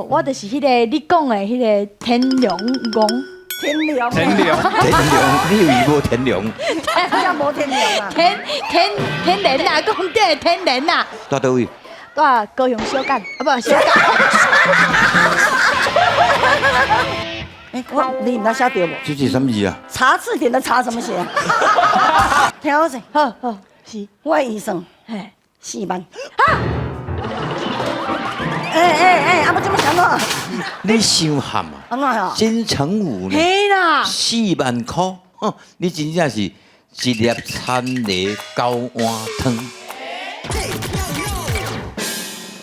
我就是迄个你讲的迄个天龙宫。天良，天良，你以为无天良？好像无天良啊。天人啊，讲对天人啊。在倒位？在高雄小港，啊不小港。你唔知写对无？这是什么字啊？查字典的查怎么写？听我说，好，是，我的医生嘿4万。哎，阿不这么想咯？你伤悍啊！安怎哟？金城武呢嘿啦， 4万块，你真正是一粒参的九碗汤。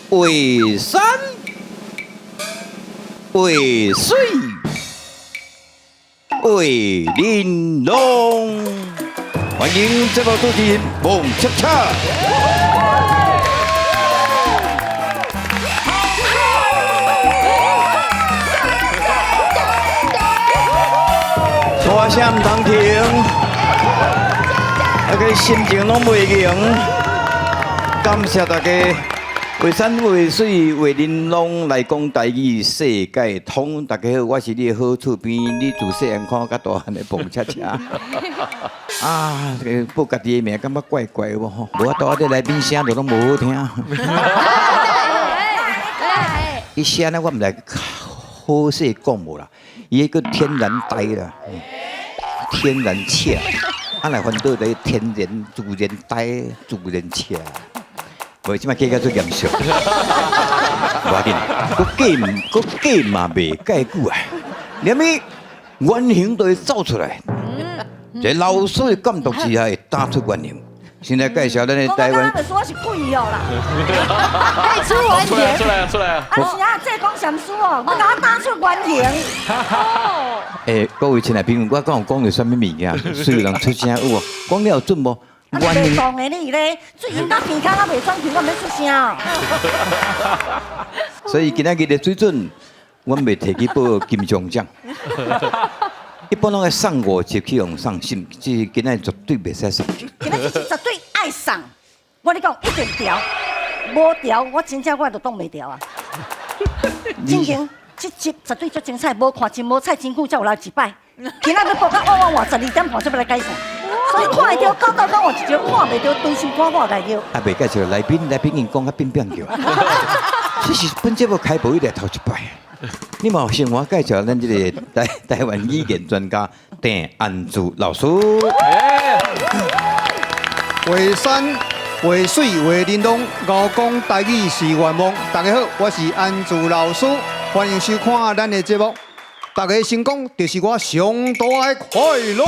为山，为水，为玲珑。欢迎节目主持人孟恰恰。歌声唔通停，大家心情拢袂凝。感谢大家为山为水为玲珑来讲台语世界通。大家好，我是你的好厝边，你自细汉看到大汉的蹦恰恰。啊，这个报家己的名，感觉怪怪的吼。无法度，我这来宾声都拢无好听。伊声呢，我唔来好势讲无啦，伊迄个天然呆啦。天然恰，俺来分到在天然、自然呆、自然恰，无即摆计较最严肃，无要紧，佫假嘛袂介久啊，连咪原形都会走出来，这老师的监督之下会打出原形。现在介绍咱的台湾。我说我是鬼哦啦。太出原形。出来！啊是啊，这讲禅师哦，我甲我打出原形。诶，各位亲爱朋友，我刚有讲到什么物件？虽然出声有无？讲了有准无？啊，你袂讲的你咧，最近到鼻腔啊袂转去，我免出声。所以今仔日的水准，我袂摕去报金钟奖。一般拢爱送5集去用送信，即今仔绝对袂使送。今仔日是绝对爱送，我跟你讲一定调，无调我真正我都挡袂调啊。真经，这集绝对足精彩，无看真无菜真久才有来一摆。今仔要播到晚12点半才要来解散，所以看会到9到9我一招，看袂到随时看我来着。啊，袂介绍来宾因讲较变叫。这是本节目开播以来头一摆。你嘛有先我介绍咱这个台湾语言专家郑安珠老师。为山为水为玲珑，我讲台语是愿望。大家好，我是安珠老师，欢迎收看咱的节目。大家成功就是我上大的快乐。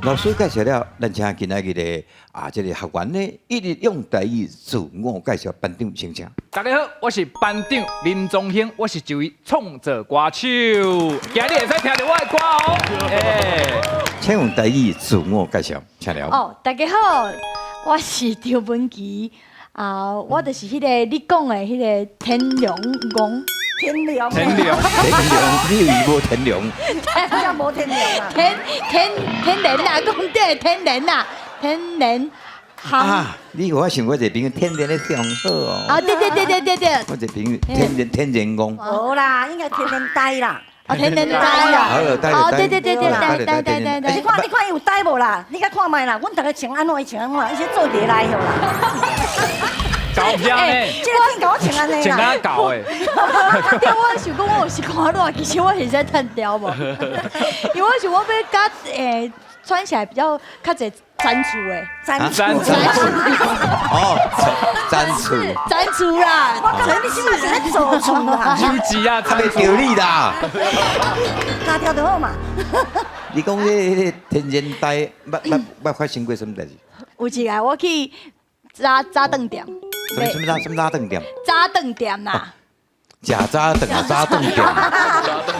老师介绍了，咱请今仔日的这个学员呢，一直用台语自我介绍，班长先生。大家好，我是班长林宗兴，我是一位创作歌手，今日会使听到我的歌哦。请用台语自我介绍，请了。哦，大家好，我是赵文琪，我就是迄个你讲的迄个天龙宫。天良，天良，你以为无天良？好像无天良啊。天人啊，讲对天人啊，天人。啊！你我想我一个朋友天然的上好哦。啊，对。我一个朋友天然公。无啦，应该天然呆啦。哦，天人呆啦。好了，呆。你看伊有呆无啦？你甲看卖啦，阮大家穿安怎伊穿安怎，伊先做碟来后啦。搞骗呢？这个天甲我穿安尼啦。穿安搞诶。对，我想讲我有时看热，其实我是在褪掉无，因为我想我要甲穿起来比较较侪粘厝诶，粘厝啦。我讲你起码是咧做厝啦。手机啊，还袂着你啦。加条就好嘛。你讲迄天然呆，捌发生过什么代志？有一个我去早顿店。什么早顿店？早顿店啦。食早顿啊，早顿店。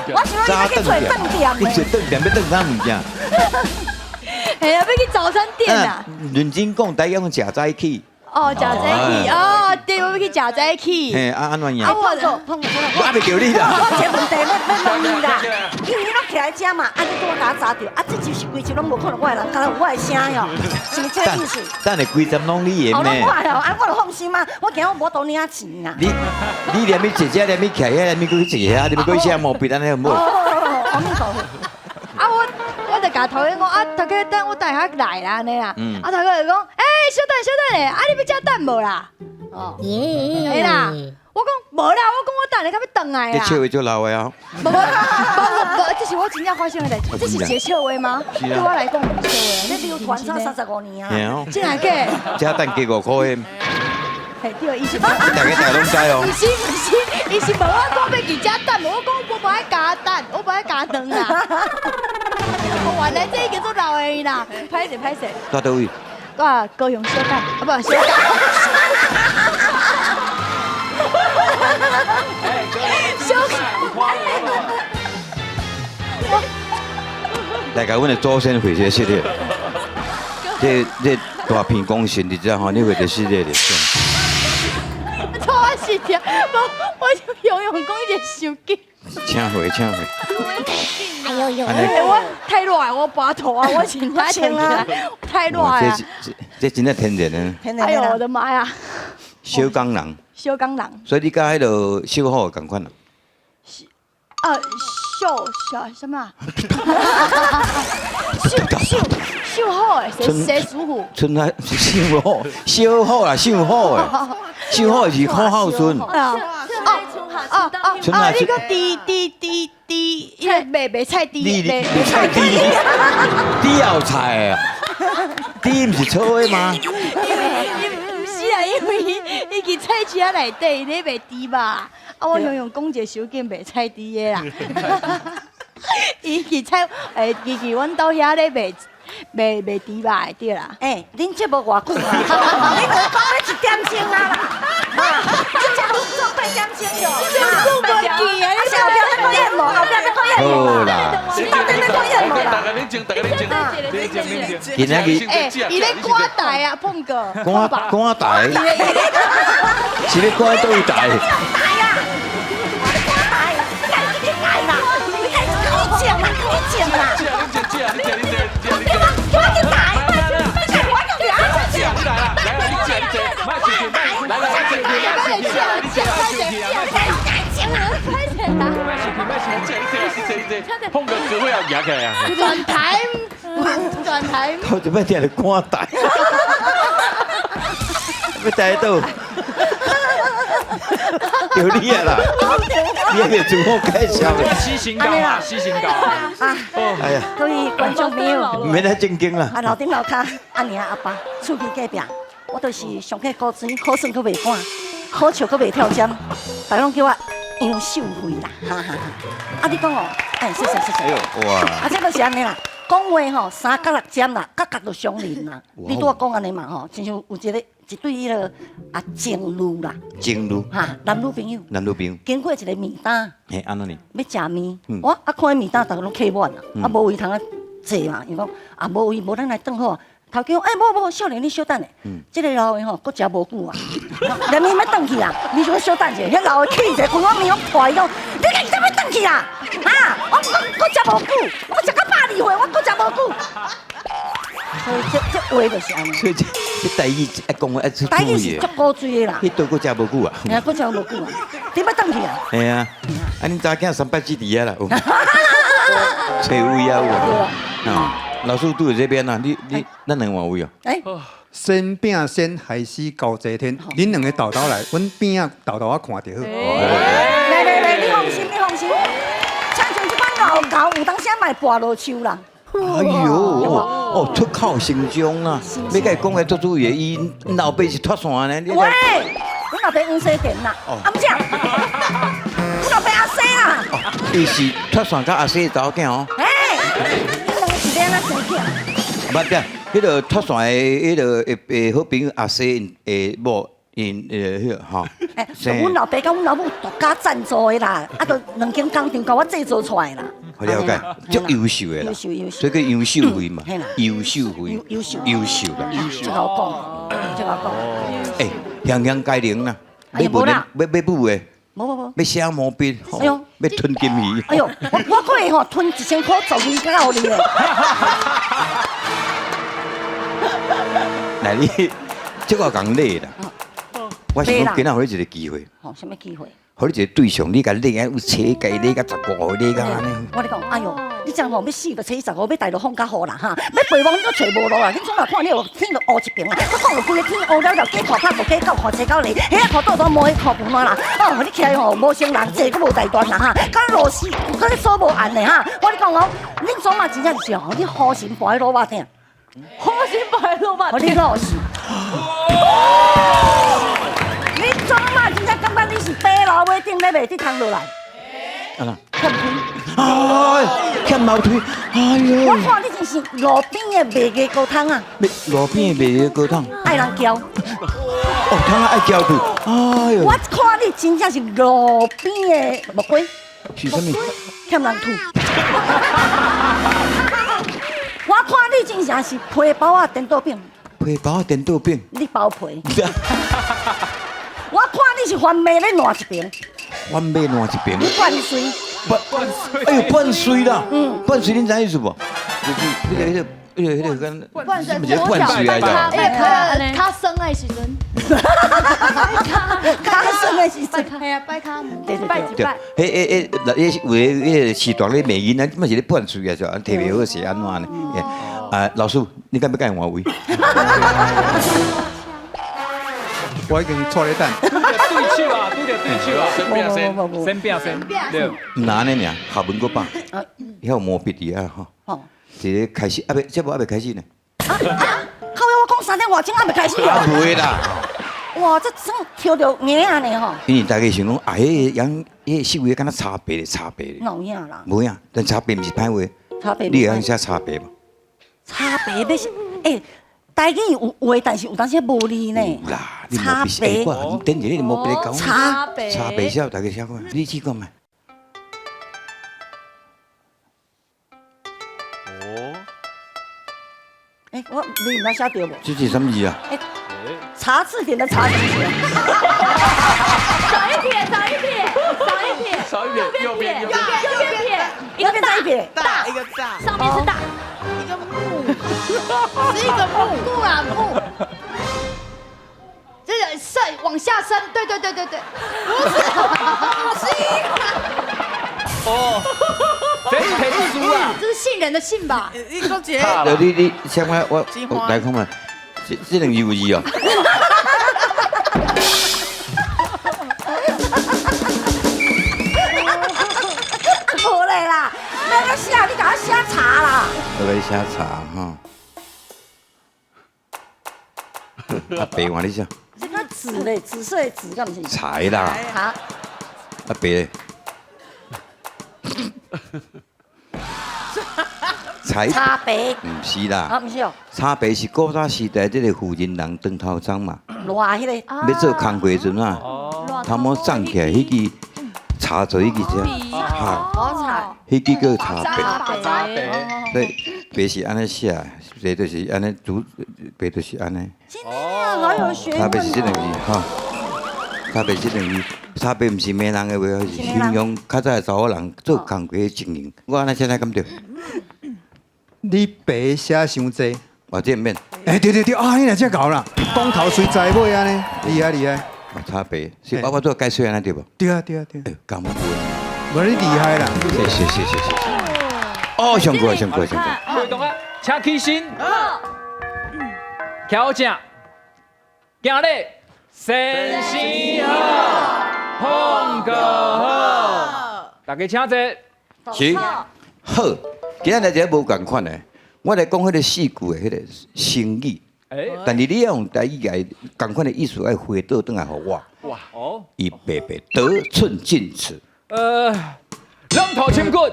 我想要去做顿店。你做顿店要顿啥物件？系啊，要去早餐店啊。认真讲，大家讲食早起。哦，食早起，哦，对，我要去食早起。嘿，安怎样？碰过，我还袂叫你啦。我这问题要问你啦。因为那起来吃嘛，啊，你给我甲我砸掉，啊，这就是规集拢无可能我的人，敢有我的声哟，是毋是这个意思？等下规针拢你哦，演呢。拢我哦，啊，我就放心嘛，我惊我无多领钱啦。你连咪姐姐连咪起来，连咪去坐遐，你咪去写毛笔安尼好无？阿弥陀佛。啊，我就甲头家讲啊，头家等我等下来啦安尼啦。啊，头家就讲，小等咧，啊，你要吃蛋无啦？哦，哎啦，我讲无啦，我讲我等下到要等来啦。这笑话就老的啊。无，这是我真正发生的代志，这是一个笑话吗？对我来讲不是笑话。你流传超35年啊！嘿哦，真系假？这蛋加5块的，系对，伊是。大家拢知哦。不是，伊是无我讲要去加蛋，我讲我无爱加蛋，我无爱加蛋啦。原来这叫做老的啦，歹势。到倒位？我高雄小蛋，啊不小蛋。来甲阮的祖先回些系列。这大片讲神，你知道吼？你回些系列的。我是听，我就游泳讲一个手机。请回。哎呦呦！我太热，我拔头啊，我现在挺啊，太热啊。这真正天然的。哎呦我的妈呀！小港人。小港人。所以你甲迄个小虎共款啦。秀什么？秀好诶，谁属虎？春啊，小虎，小虎啦，小虎诶，小虎是好孝顺。你个滴，伊个卖菜滴，卖菜滴，滴药菜啊，滴唔是错的吗？不是啊，因为伊去菜市仔内底，伊咧卖猪吧。啊，我用讲一个手机卖菜猪的啦。伊去阮兜遐咧卖猪吧，对啦。恁节目偌久啊？你无讲咧1点钟啊啦？恁节目做8点钟哟。我无记啊，你后壁在讲演无？后壁在讲演无？好啦，是到底在讲演无啦？大家冷静。今仔日伊咧挂台啊，碰哥。赶台，是咧赶倒台。碰个只会要压起来啊！转台。头一摆听着赶台，要台倒，有你啊啦！你还没自我介绍的。西行高啊，西行高啊！哎呀，各位观众朋友，唔免太正经啦。老顶老卡，阿娘阿爸，厝边隔壁，我都是上过高水，好耍佫袂赶，好笑佫袂跳针，大家拢叫我杨秀慧啦，哈哈哈！啊，你讲哦，谢谢。哎呦，哇！啊，这都是安尼啦。讲话吼，3角6尖啦，角角都相邻啦。你拄我讲安尼嘛吼，亲像有一对迄个情侣啦，情侣，男女朋友，经过一个面单，安怎呢？要食面，我看面单，大家拢客满啦，无位通坐嘛，伊讲无位，无咱来转好啊。头家讲，无，少年你小等咧，这个老的吼，搁食无久啊，连面要转去啊，你就小等者，迄老的气者，规我面拢破，伊讲，你怎要转去啊？我搁食无久，我食到82岁，我搁食无久。所以这话就是安尼。所以这台语爱讲爱出台语是足古锥的啦。迄对搁食无久啊？搁食无久啊？你要转去啊？系啊，恁查囝300几伫遐啦，找位啊有啊。老师拄在这边啊，咱两换位哦。先饼先害死高济天，恁两个豆豆来，阮边啊豆豆啊看着好。来，你放心，像像这款老高，有当时嘛会跋落树啦。哎呦，出口成章啊！要甲伊讲个做主意，伊老爸是脱线呢。喂，阮老爸黄西田啦，啊不是，阮老爸阿西啦。伊是脱线甲阿西查某囝哦。你两个是咧安怎生囝？捌的，迄个脱线的，迄个好朋友阿西诶某因迄个吼。阮老爸甲阮老母独家赞助的啦，啊，就2间工厂甲我制作出来啦。我了解，足优秀的啦，所以叫杨秀慧嘛，优秀啦，这个我讲，香香改良啦，要母的，无，要写毛笔，哎呦要吞金鱼。哎呦，我可以吼吞1000块12到你的。来你，这个讲累啦。我想讲，今仔有你一个机会，吼，什么机会？互你一个对象，你甲你有车价，你甲15岁，你甲安尼。我跟你讲，哎呦，你这样吼要死就车15，要带就放假好啦哈，要陪忙你都找无路啦。你总嘛看你有天就乌一边，我看有规个天乌了了，鸡看拍无鸡狗看车狗哩，迄个裤肚都摸迄裤裤啦。哦，你起来吼无成人，坐佫无大段啦哈，甲螺丝，甲你锁无按的哈。我跟你讲哦，你总嘛真正是吼，你好心搬迄萝卜听，好心摆落吧，我你老实。你总嘛真正感觉你是爬楼尾顶咧袂得通落来，啊啦，欠腿。哎，欠毛腿，哎呦我，看你真是路边的卖鸡高汤啊，路边卖个高汤，爱人叫。哦，汤爱叫腿，哎呦我，看你真正是路边的木龟，是啥物？欠人吐。我看你真正是皮包啊颠倒饼，皮包电豆饼。你包皮。我看你是番麦咧烂一边，我买烂一边。你灌水。哎呦，半水啦，半水，恁知意思无？就是迄个跟，半水是不是半水来着？他生的时阵，卡生的时阵，系啊，拜卡，对对对对，迄有迄时段咧美音啊，嘛是咧半水啊，就摕袂好是安怎呢？啊，老师，你敢要甲伊换位？我已经错咧等。对手啊，拄着对手啊，身边先，先变先，对，唔难呢尔，学文个吧，遐有毛笔伫啊吼，哦，一个开始，啊，这无还未开始呢，靠！我讲3点外钟还没开始啊，啊！袂啦，哇，这真挑着硬安尼吼，因为大家想讲，啊，迄样，迄细微敢若差别咧，差别咧，哪有影啦？无影，但差别毋是歹话，差别你会晓写差别无？差别要是，台语有话，但是有当时无力呢。有啦，你差毛笔，别我等一下你毛笔来讲，差差别写，大家写看，你试看觅。哦，我你唔知写对无？这是什么字啊？查字典的查字典。少一撇，少一撇，少一撇，少一点，右边，右边，右边撇，右边再一撇，大一个大，上面是大，一个木，是一个木木啊木，这个伸往下伸，对对对对对，哦，这是培书啊，这是杏仁的杏吧？一个节，你先我来看嘛，这两字有字哦。无嘞啦，那个写你给我写茶啦。我来写茶哈。啊，白话你写这个紫嘞，紫色的紫，敢不是？菜啦，茶，啊白嘞。菜茶白，唔是啦，啊，不是哦，茶白是古早时代这个富人人当头章嘛，热迄个，要做工课阵啊，头毛长起来，迄个茶做迄个只，哈，好茶，迄个叫茶白。茶白，对，白是安尼写，白就是安尼煮，白就是安尼。真的啊，好有学茶白是这问两字哦。哈，茶白这两字，茶白毋是闽人的话，是形容较早的查某人做工课的情形。我安尼现在敢对？你白写伤济，我这免，对啊，你若这搞啦，讲头随在尾安尼，厉害厉害，茶白是我做解说安尼对无？对啊，哎，感恩。无你厉害啦，谢谢。哦，上过。会动啊，请起身，调整，今日身心好，风格好，大家请坐。是好，今仔日这无共款的，我来讲迄个四句的迄个成语，但是你要用台语来共款的意思，要回倒转来互我。哇哦，伊白白得寸进尺。冷头轻棍，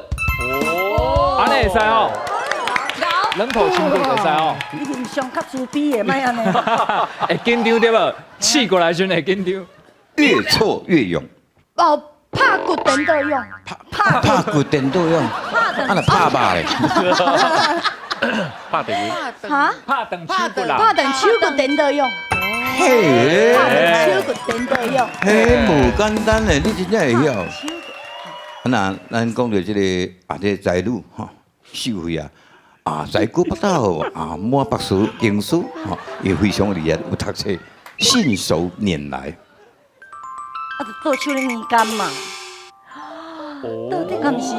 哦，安尼会使吼，冷头轻棍会使吼，你面上较自卑的，莫安尼。会紧张对无？试过来时会紧张。越挫越勇，哦，拍骨等都用，拍骨电都用，啊那拍肉咧，怕等于哈，拍等手骨啦，拍等手骨等都用，嘿，手骨颠倒用。嘿，无简单的，你真正会晓。手骨那咱讲到这个这财女哈，秀慧才骨不到满北书经书也非常厉害，有读册，信手拈来。倒手咧年干嘛？到底敢是？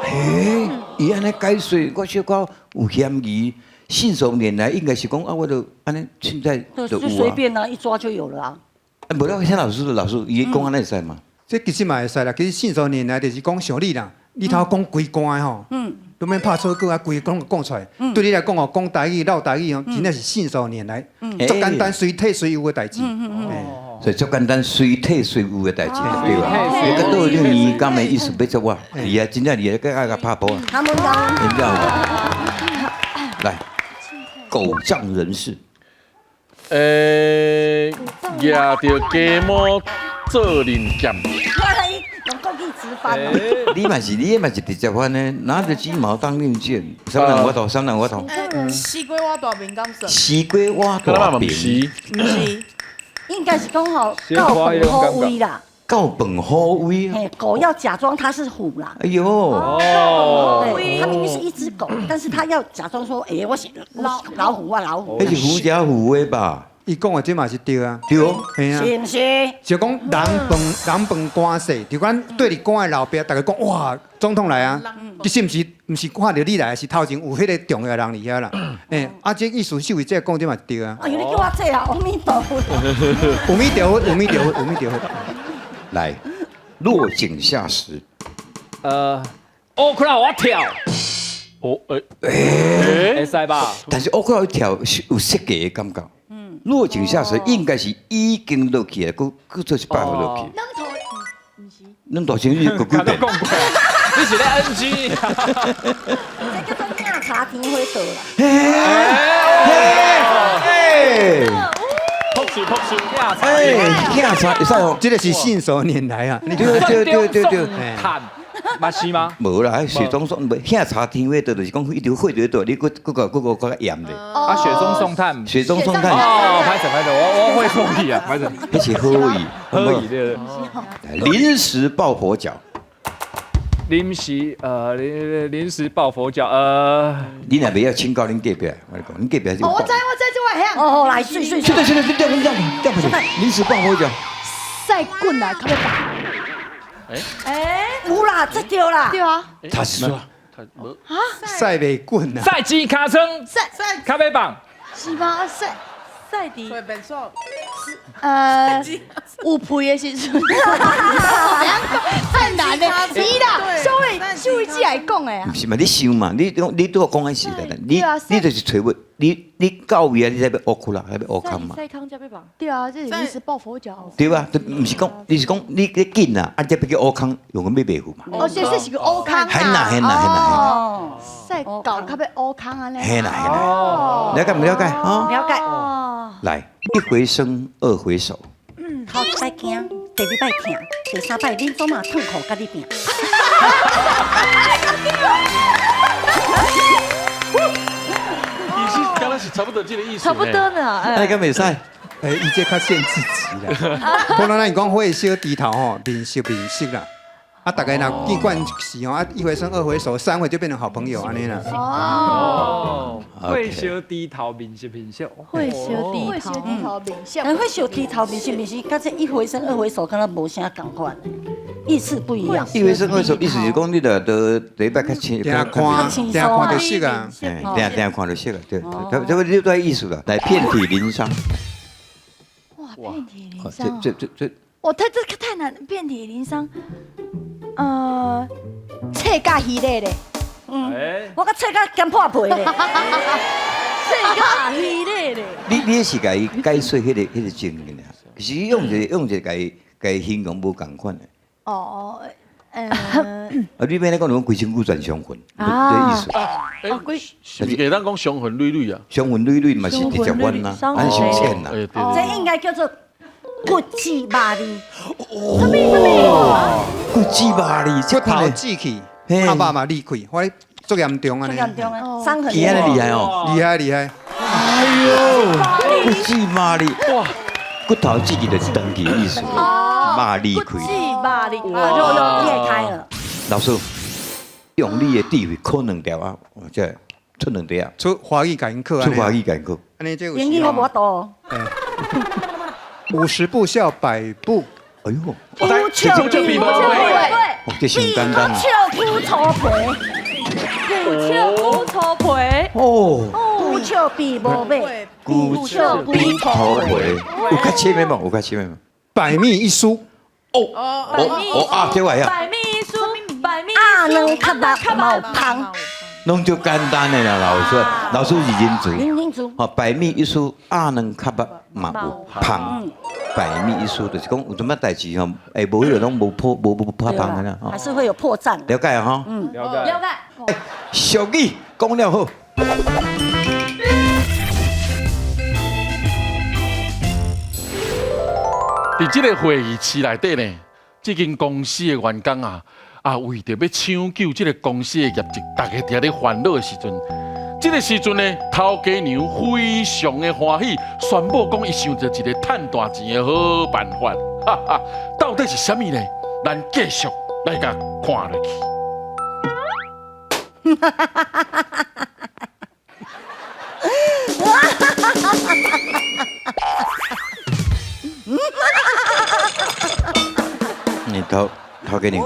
嘿，伊安尼解说，我小可有嫌疑。信手拈来，应该是讲我就安尼现在就有随便啊，一抓就有了啊。无了，像老师，伊讲安尼会使嘛？这其实嘛会使啦，其实信手拈来就是讲像你啦，你头讲规关的吼，都免拍错句啊，规讲讲出来。对你来讲哦，讲台语、唠台语哦，真正是信手拈来，足简单、随体随有的代志。所以足简单，随体随有的代志，对吧？你个倒你年感的意思要做我，厉害，真正厉害，个爱个拍波啊！他们讲，人家来，狗仗人势。举着鸡毛做零件，用国语直翻啊。你嘛是直接翻呢，拿着鸡毛当令箭，三人我头，三人我头。西瓜我大饼敢算？西瓜挖可能嘛大饼，不是，不是，应该是讲好告本好威啦。够本好威啊！嘿，狗要假装它是虎啦。哎呦，对，它明明是一只狗，但是它要假装说，哎，我是老虎啊，老虎。那是狐假虎威吧？伊讲的这嘛是对啊，对哦，嘿啊。是不是？就讲人饭官势，就讲对你官的老爸，大家讲哇，总统来啊，其实毋是看到你来，是头前有迄个重要的人伫遐啦。这意思秀慧这讲这嘛是对啊。哎呦，你叫我这啊，阿弥陀佛。有米条，有米条，有米条。来，落井下石。乌克兰我跳，会使吧？但是乌克兰跳是有设计的感觉。落井下石应该是已经落去了，佫做一摆互落去。扔头，不是。恁大情侣佫几遍？你是咧 NG？这叫做亚茶甜花豆啦。朴实朴实，警察会使哦。这个是信手拈来啊。对。看，嘛是吗？无啦，雪中送不下茶天味的，就是讲一条火在倒，你佫盐的。啊，雪中送炭。雪中送炭。哦，拍手，我会送你啊，拍手。迄是好意，可以的。临时抱佛脚。临时抱佛脚，你若袂晓请教恁隔壁，我跟你讲，恁隔壁就。我知这位兄。哦，来睡。是的，掉不起，临时抱佛脚。赛棍啊，靠要打。有啦，这对啦。对啊。他是说，赛袂滚啊。赛季卡称赛咖啡棒。是吗？赛迪。对，没错。有配的时阵。太难了，是啦，秀慧姐来讲的啊。不是嘛？你想嘛，你对我讲的是的，你就是找我，你到位啊，你才要乌窟啦，还要乌康嘛。赛康加被绑。对啊，这是临时抱佛脚。对吧？不是讲，你是讲你紧啊，啊，这要叫乌康，用个咩白虎嘛？哦，这是个乌康啊。hen 哦，赛搞较要乌康啊咧。hen 了解不了解啊？了解。来，一回生，二回熟。头一摆惊，第二摆疼，第三摆恁总嘛痛苦甲你拼。其实刚才是差不多这个意思。差不多呢，那敢袂使？伊这较限制级啦。不然咱是讲火烧低头吼，面熟啦。啊，大家若见惯是吼，啊，一回生二回熟，三回就变成好朋友安尼啦。哦，会烧低头，面色面色。会烧低头面相。会烧低头面是，甲这一回生二回熟，敢若无啥共款，意思不一样。一回生二熟，意思是讲你著第一摆较轻，定看就熟啊。定看就熟啊，对，这个就这意思啦。来，遍体鳞伤。哇，遍体鳞伤。这。哦，这太难，遍体鳞伤。切甲鱼类咧。我甲切甲干破皮咧。切甲鱼类咧。你是甲伊解说迄个情形啊，其实用一个甲伊形容无共款的。哦，你免咧讲，讲规身躯全伤痕，这意思。是给咱讲伤痕累累啊，伤痕累累嘛是直接弯啦，安伤浅啦。这应该叫做骨质麻痹。骨质麻痹，骨头挤去，下巴嘛裂开，我足严重啊！最严重的伤痕。伊安尼厉害哦，厉害。哎呦！骨子麻利，哇，骨头自己就是长期的意思，麻利开。巴力，肉裂开了。老师，用你的智慧考两条啊，这出两题啊，出华语感课啊，出华语感觉。安尼这有英语我无多。 50步笑百步，哎呦，不笑比无对，哦，这上简单啊。不笑苦粗皮，笑骨头皮，哦，不笑比无尾，骨头骨头皮，有较深的吗？有较深的吗？百密一疏，哦啊，这玩意百密一疏，百密啊能较目毛芳，弄就简单的啦，老师是认罪。认住。哦，百密一疏，阿能较目嘛有芳。百密一疏就是讲有什么代志吼，哎，无迄个拢无破芳的啦。还是会有破绽。了解啊哈。了解。了解。俗语讲了好。伫这个会议室内底呢，这间公司的员工啊，为着要抢救这个公司的业绩，大家伫咧烦恼的时阵，这个时阵呢，头家娘非常的欢喜，宣布讲伊想到一个赚大钱的好办法，哈哈，到底是啥物呢？咱继续来甲看落去。头家娘，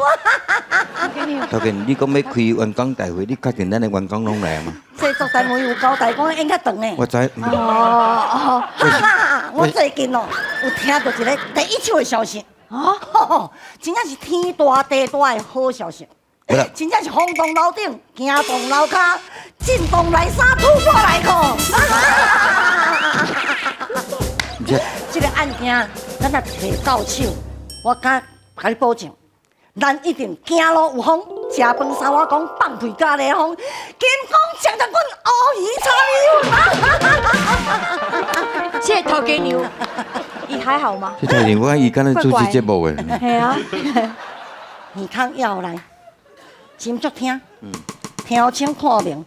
头家，你讲要开员工大会，你确定咱的员工拢来吗？制作单位有交代讲演较长呢。我知。我最近哦有听到一个第一手的消息，真正是天大地大的好消息。真正是风动楼顶，行动楼骹，进洞内衫，突破内裤。这个案件，咱若摕到手，我甲你保证，咱一定行路有风，食饭三碗公，放屁加雷风，金光强将军乌鱼插谢谢头家牛，你还好吗？这头家我伊敢若主持节目的。系啊，耳孔要来，真足听，听清看明，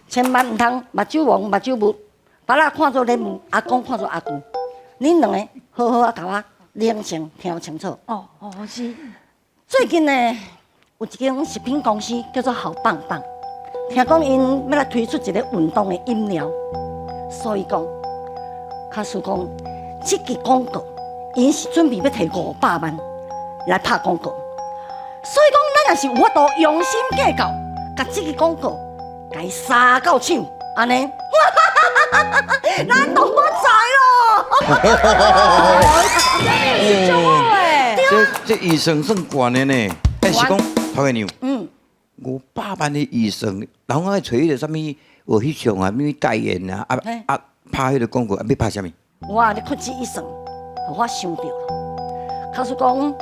千万唔通目睭蒙目睭目，爸仔看做人物，阿公看做阿舅，恁两个好好啊，甲我冷静听清楚。是。最近呢，有一间食品公司叫做好棒棒，听讲因要来推出一个运动的饮料，所以讲，假使讲这个广告，因是准备要摕500万来拍广告，所以讲咱也是有法度用心计较，甲这个广告该杀到手，安尼，咱都发财咯！这预算算悬的呢，但是讲头家娘，500万的预算，人爱找迄个啥物有翕相啊，物代言啊，拍迄个广告，要拍啥物？我咧屈指一算，我想到了。假使讲，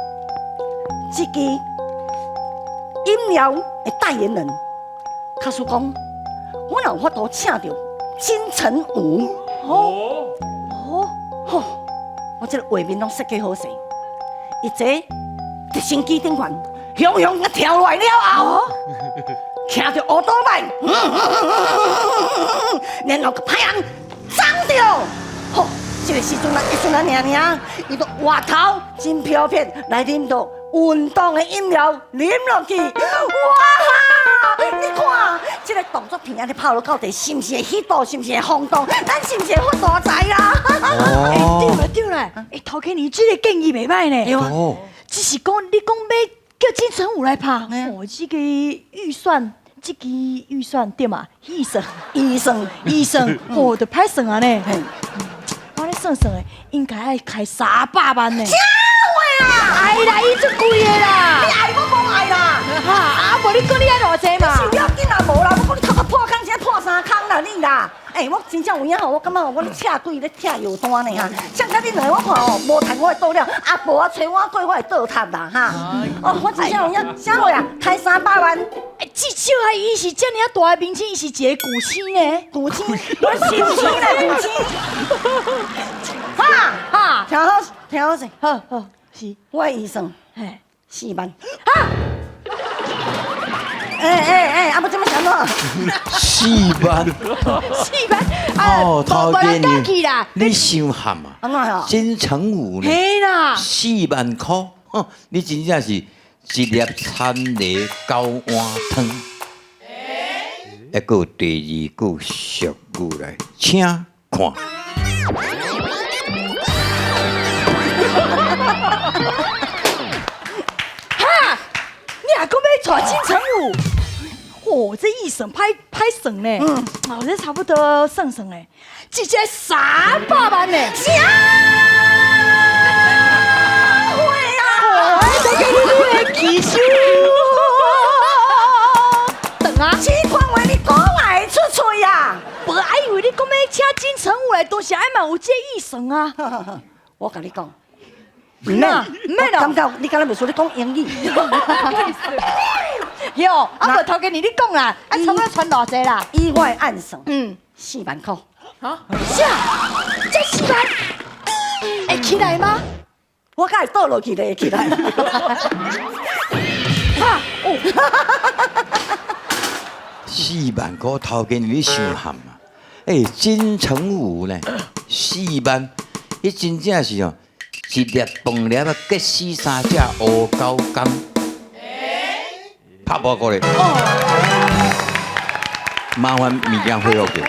这个饮料的代言人，假使讲，我若有法度请到金城武，我这个画面拢设计好势，伊这直升机顶悬，雄雄啊跳落来了后，骑着乌多摆，然后个太阳长着，这个时阵啊，一瞬啊，伊都外头真飘片来啉到运动的饮料，啉落去，哇！你看，这个动作片安尼拍落到底，是不是会迄度？是不是会轰动？咱是不是会发大财啦？对了，头家你这个建议袂歹呢。哦，只是讲你讲要叫金城武来拍，这个预算对嘛？预算，就歹算啊呢。我咧算的，应该爱开300万呢。啥话啊？爱啦，伊足贵的啦。你爱我无爱啦？无你讲你爱偌济嘛？是不要紧啦，无啦，我讲你头壳破空，现在破3空啦你啦。我真正有影吼，我感觉我咧车队咧拆药单呢哈。像甲恁两个我看哦，无趁我会倒了，无啊找我过我会倒塌啦哈。我真正有影，啥话啊？开300万，至少啊，伊是遮尔大的明星，伊是一个古星呢。古星，我新星咧古星。听好势，好，是，我的预算嘿4万。要怎么想？怎？ 4万。 4万哦，头家人敢去你啦，你伤含啊！安怎呀？金城武呢嘿啦， 4万块，哼，你真正是一粒田螺九碗汤。还佫有第二句俗语来，请看。你也讲要娶金城武？哦，这一省拍省呢，哦，这差不多算嘞，一个300万呢。会啊！都给你气死！等啊！这款话你讲也会出嘴呀？无还以为你讲要请金城武来，当时还蛮有这意思啊。我跟你讲，唔免啦，唔免啦。感觉你敢若袂说你讲英语？哟，啊无头家你讲啦，啊差不多传偌济啦？以我的暗算嗯， ，4万块。啥？这4万会起来吗？我甲会倒落去就会起来。哈哦， 4万块头家你伤含啊！金城武呢，4万，伊真正是哦，一粒饭粒啊，结死3只乌狗公。拍报告咧，麻烦物件恢复去。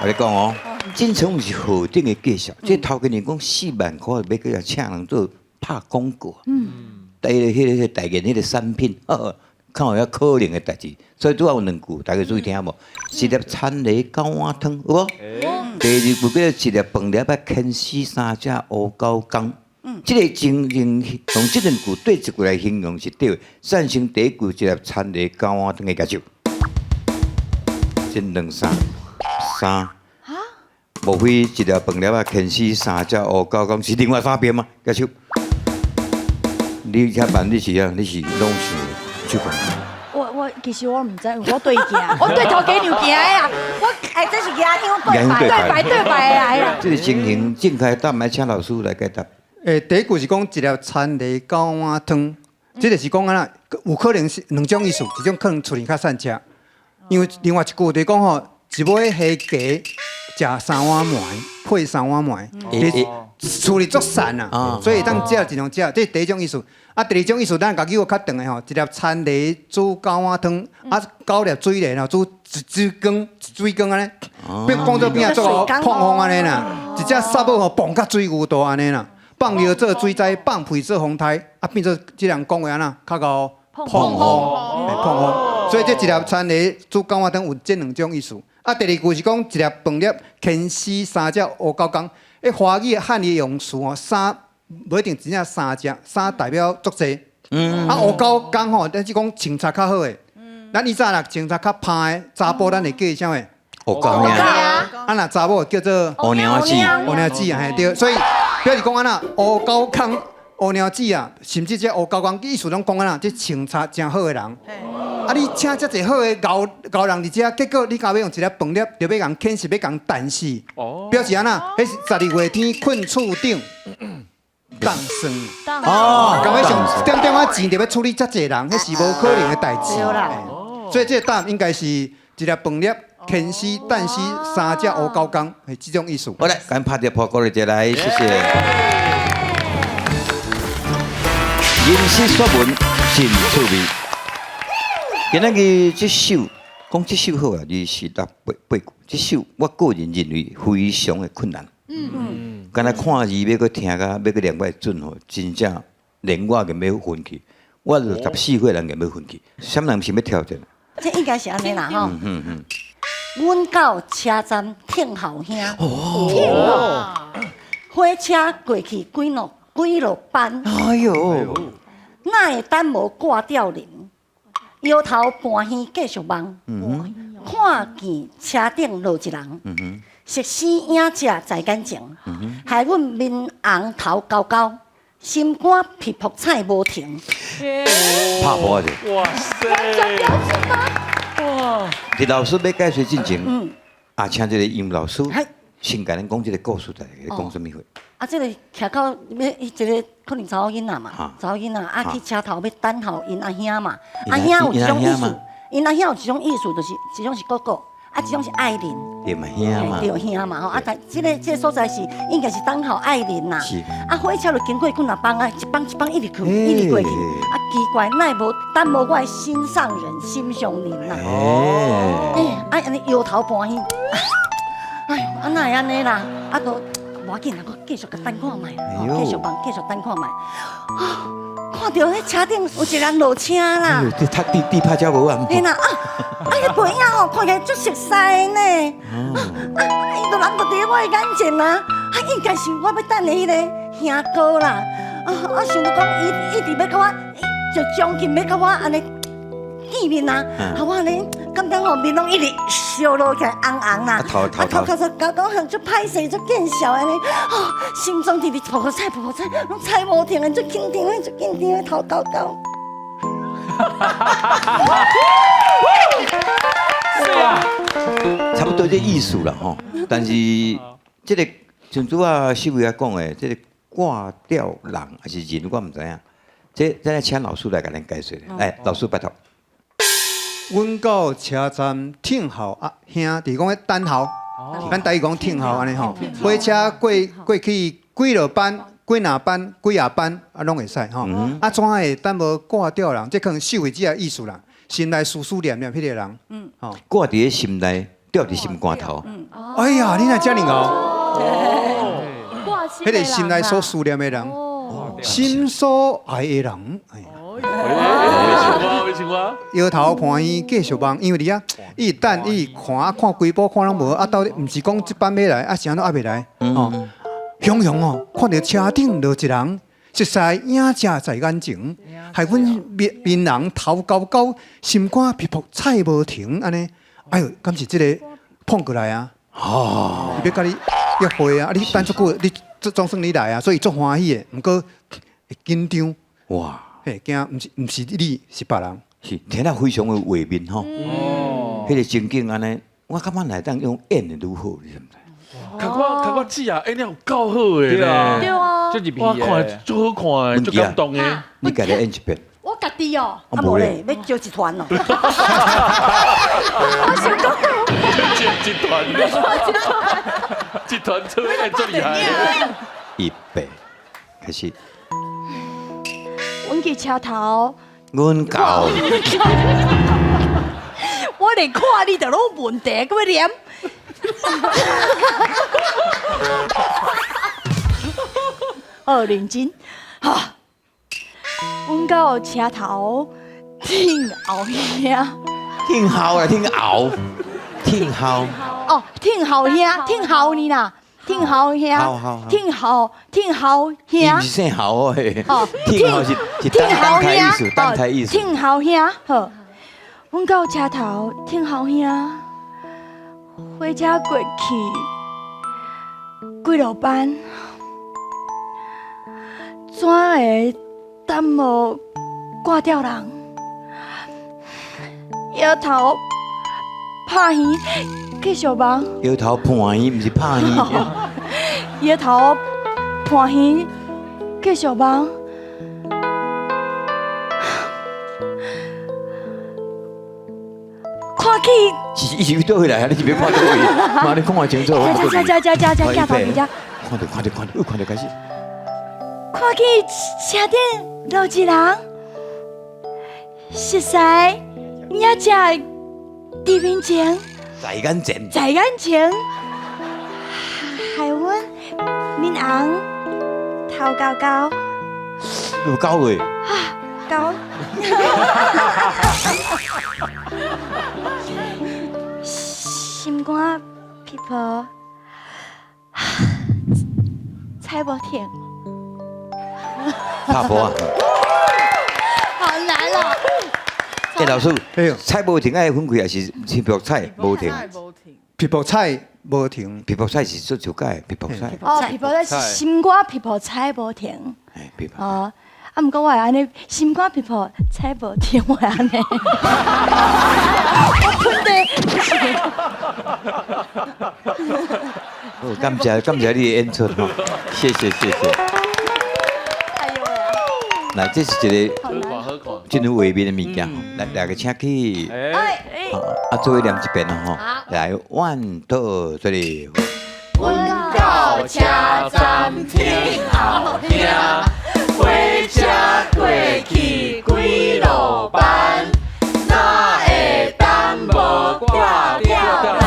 我咧讲哦，金城武是何等的介绍，这头家人讲4万块要给他请人做拍广告。第一个迄个代言迄个产品，看有可能的代志，所以拄好有两句，大家注意听无？一粒田螺九碗汤，有无？第二句叫一粒饭粒啊，牵死3只乌狗公。这个情形用这两句对一句来形容是对的。赞成第一句一粒田螺九碗汤的介绍，这两三，无非一粒饭粒啊，牵死3只乌狗公是另外3遍吗？介绍。你遐办你是啊？你是拢想去讲？我其实我唔知，我对行，我对头家娘行的啦，我这是牙香对白。对白来啦。这个情形正开答，来请老师来解答。第一句是讲一粒田螺九碗汤，这就是讲啊，有可能是两种意思，一种可能处理较善食，因为另外一句就是讲吼，一尾虾鸡食3碗糜，配3碗糜，处理足散啊，所以当食尽量食，这是第一种意思。啊，第二种意思，咱家己有较长的吼，一粒田螺煮九碗汤，啊9粒水螺吼煮一水缸安尼，变放做边啊做碰风安尼啦，一只沙母吼放甲水牛大安尼啦。放尿做水灾，放屁做风台，啊变做即人讲话安那，较高碰风，碰风。所以这一粒田螺煮九碗汤有这两种意思。啊，第二句是讲一粒饭粒牵死3只乌狗公。华语汉语用词吼，无一定真正3只，3代表足济。啊，乌狗公吼，咱是讲穿插较好诶。咱以前若穿插较歹诶查甫，咱会叫啥物？乌狗娘，啊，若查某叫做乌娘子，乌娘子啊，嘿对。所以表示讲安那乌狗公、乌娘子啊，甚至这乌狗公，意思拢讲安那，这穿插真好诶人。啊，你请遮济好诶牛人伫遮，结果你甲要用一粒饭粒，就要共牵死，要共弹死。表示安那，迄是12月天困厝顶。当算哦，讲迄上点仔钱就要处理遮济人，迄是无可能的代志。对啦所以这个答案应该是一粒饭粒牵死、弹死3只乌狗公，是这种意思。好来，咱拍点报告来来，谢谢。吟诗说文真趣味。今仔日这首讲这首好啊，26、8句，这首我个人认为非常的困难。敢若看字要搁听甲要搁两摆准吼，真正连我个要分去，我就14岁人个要分去，什么人是要挑战？这应该是安尼啦吼。阮到车站听后兄，火车过去几落班，哎呦，哪会等无挂吊铃？摇头半耳继续梦，看见车顶落一人，熟悉影者在眼前，害阮面红头高高，心肝皮扑菜无停。拍破者。哇塞！哇！伫老师要解说进前，请这个音老师先甲咱讲这个故事，讲什么货？啊，这个徛到要一个可能查某囡仔嘛，查某囡仔啊去车头要等候因阿兄嘛，阿兄有一种意思，因那遐有一种意思，就是一种是哥哥，啊，一种是爱人。对嘛兄嘛，对兄嘛吼，啊，但这个所在是应该是等候爱人呐。是啊，火车就经过几若帮啊，一帮一帮一直去，一直过去。啊，奇怪，奈无等无我的心上人、心上人呐。哎，哎，安尼摇头欢喜。哎，啊哪会安尼啦？啊，都无要紧啦，我继续甲等看卖，继续等看卖。啊，看到迄车顶有一个人落车啦。这他地拍交无啊？嘿啦，迄背影吼，看起来足熟悉呢。伊都人都伫我的眼前啦，应该是我要等的迄个兄哥啦。我想到讲，伊一直要甲我，就将近要甲我安尼见面啦。我安尼感觉吼面拢一直烧落起来红红啦。头搞到很足歹势，足见笑安尼，心中直直噗菜，拢菜无停的，足紧张的，头搞。是啊，差不多这意思啦吼。但是这个像拄啊四位啊讲的，这个挂吊人还是人，我唔知影。这请老师来甲咱解说。来，老师拜托。阮到车站停候啊，兄伫讲咧等候，咱台语讲停候安尼吼。火车过去几落班、几哪班、几下班啊，拢会使吼。啊，怎会等无挂吊人？这可能四位字的意思啦。心内思念迄个人，吼，挂伫咧心内，吊伫心肝头。哎呀，你若遮尔哦，迄个心内所思念的人，心所爱的人，哎呀。为什么？摇头欢喜继续忙，因为你啊，伊等伊看规部看拢无，啊到底毋是讲即班要来，啊是安怎还袂来？哦，雄雄哦，看到车顶落一人，熟悉影正在眼前，害阮面人头高高，心肝皮肤菜无停，安尼，哎呦，敢是即个碰过来啊？哦，要甲你约会啊，你等足久，你总算你来啊，所以足欢喜的，毋过会紧张。哇！嘿，惊毋是你是别人，是听了非常的画面吼。迄个情景安尼，我感觉来当用演的愈好，你知毋知？看我姊啊，演了有够好的对啊，咧，这一我批看足好看的，足感动的。你家己演一遍。我家己哦，啊无咧，要招一团哦。集团出演最厉害。预备，开始。阮去车头，阮到，我连看你都拢有问题，搁要念。好认真，哈！阮到车头听后兄，听后啦，听后，听后，哦，听后兄，听后你啦。听后兄，听后伊兄毋，是姓后哦嘿。哦，听后是听后单台意思，兄，单台意思。听后兄，好，阮到车头听后兄，火车过去，几落班，怎会等无挂吊人？摇头拍耳，继续忙。摇头盘耳，毋是拍耳。摇头盘耳，继续忙。看起，是伊是倒回来啊！你是别看倒位，妈你看我清楚，我不加头皮加。看到开始。看起车顶落一人，熟悉影只伫面前，在眼前，在眼前，害阮面红头高高，有够诶！高，心肝皮肤猜无停。拍波啊！好难哦！哎，老师哎呦，菜无停爱分开，还是皮薄菜无停？皮肤菜无停，皮薄菜是做手解，皮薄菜。哦，皮肤在心肝皮肤猜无停。哎，皮薄。哦，啊，毋过我会安尼，心肝皮肤猜无停，我会安尼。我喷的。哦，感谢你的演出吼，谢谢。哎呦喂！来，这是一个好看好看。真有画面的物件吼。来，大家请去，哎，做伙念一遍吼。好来，1、2、3。阮到车站听后听，火车过去几路班，哪会当无挂吊人？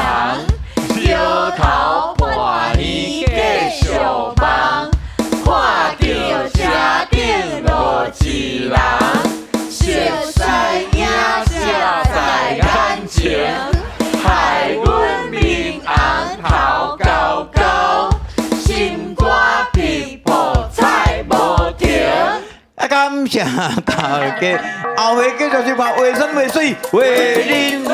摇头半年继续忙，看到车顶落一人，熟悉影写在眼前，害阮面红头高高，心肝皮破菜无停。啊，感谢大家，后回继续去看画山画水画玲珑。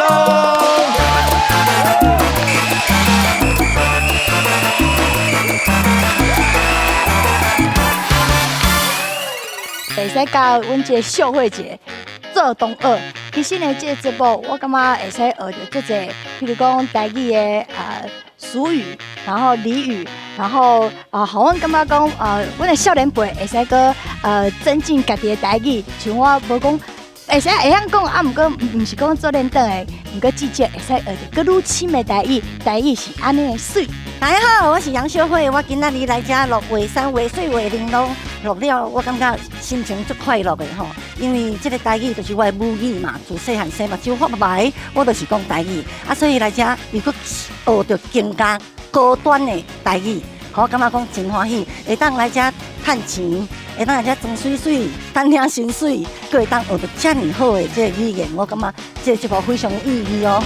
会使教阮这个秀慧姐做同学。其实呢，这个节目我感觉会使学到足侪，譬如讲台语的俗语，然后俚语，然后互阮感觉讲阮的少年辈会使个增进家己的台语，像我无讲。会晓讲，啊，毋过毋是讲做练凳的，毋过季节会使学着更愈深的台语，台语是安尼的水。大家好，我是杨秀慧，我今仔日来遮录画山画水画玲珑，录了我感觉心情足快乐的吼，因为这个台语就是我的母语嘛，自细汉生嘛，就发白，我就是讲台语，所以来遮又搁学着更加高端的台语，我感觉讲真欢喜，会当来遮趁钱，会当来遮装水水，等听薪水，佫会当学着遮尔好的这个语言，我感觉这个节目非常有意义哦。